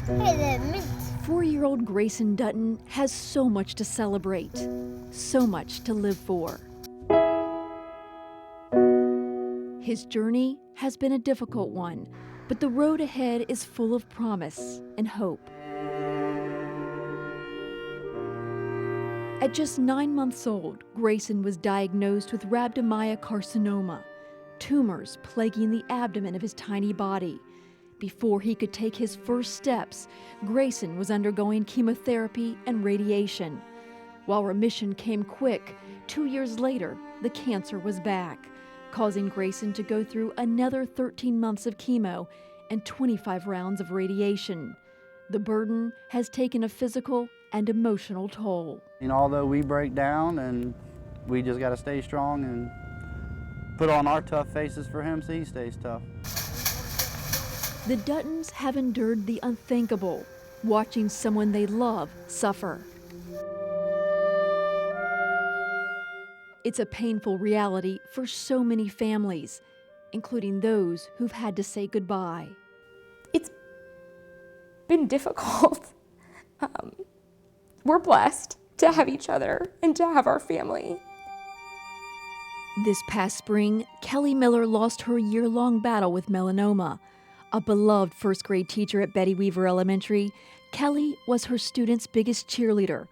Hey there, mint. 4-year-old Grayson Dutton has so much to celebrate, so much to live for. His journey has been a difficult one, but the road ahead is full of promise and hope. At just 9 months old, Grayson was diagnosed with rhabdomyocarcinoma, tumors plaguing the abdomen of his tiny body. Before he could take his first steps, Grayson was undergoing chemotherapy and radiation. While remission came quick, 2 years later, the cancer was back, causing Grayson to go through another 13 months of chemo and 25 rounds of radiation. The burden has taken a physical and emotional toll. You know, although we break down, and we just got to stay strong and put on our tough faces for him so he stays tough. The Duttons have endured the unthinkable, watching someone they love suffer. It's a painful reality for so many families, including those who've had to say goodbye. It's been difficult. We're blessed to have each other and to have our family. This past spring, Kelly Miller lost her year-long battle with melanoma. A beloved first-grade teacher at Betty Weaver Elementary, Kelly was her students' biggest cheerleader.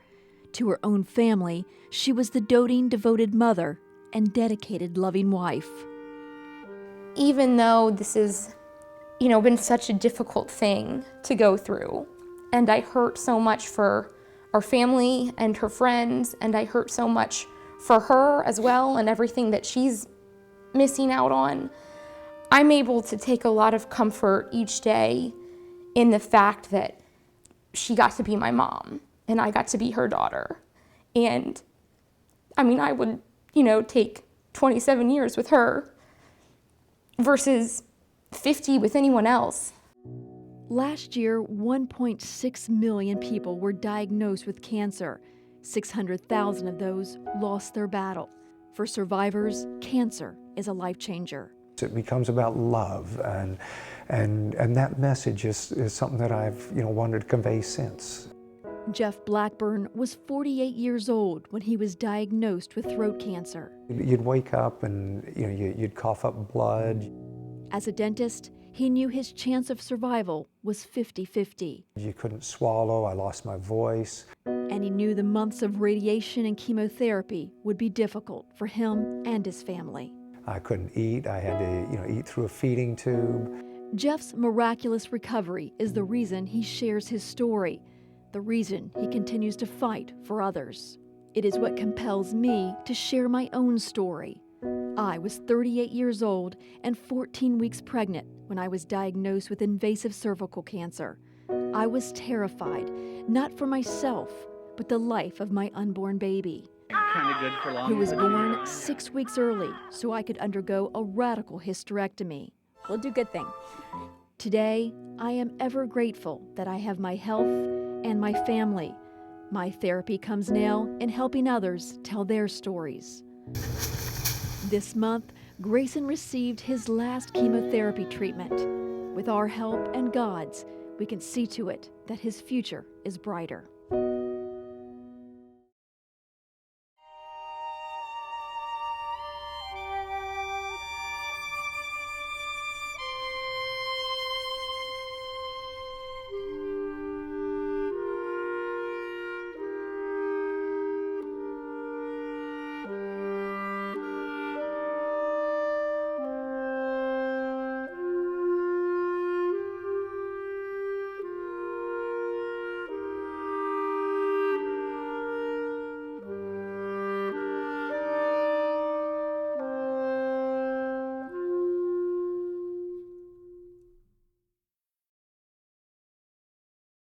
To her own family, she was the doting, devoted mother and dedicated, loving wife. Even though this has, been such a difficult thing to go through, and I hurt so much for our family and her friends, and I hurt so much for her as well and everything that she's missing out on, I'm able to take a lot of comfort each day in the fact that she got to be my mom and I got to be her daughter. And I would, take 27 years with her versus 50 with anyone else. Last year, 1.6 million people were diagnosed with cancer. 600,000 of those lost their battle. For survivors, cancer is a life changer. It becomes about love, and that message is something that I've wanted to convey since. Jeff Blackburn was 48 years old when he was diagnosed with throat cancer. You'd wake up and you'd cough up blood. As a dentist, he knew his chance of survival was 50-50. You couldn't swallow, I lost my voice. And he knew the months of radiation and chemotherapy would be difficult for him and his family. I couldn't eat, I had to eat through a feeding tube. Jeff's miraculous recovery is the reason he shares his story, the reason he continues to fight for others. It is what compels me to share my own story. I was 38 years old and 14 weeks pregnant when I was diagnosed with invasive cervical cancer. I was terrified, not for myself, but the life of my unborn baby, who was born 6 weeks early so I could undergo a radical hysterectomy. We'll do good thing. Today, I am ever grateful that I have my health and my family. My therapy comes now in helping others tell their stories. This month, Grayson received his last chemotherapy treatment. With our help and God's, we can see to it that his future is brighter.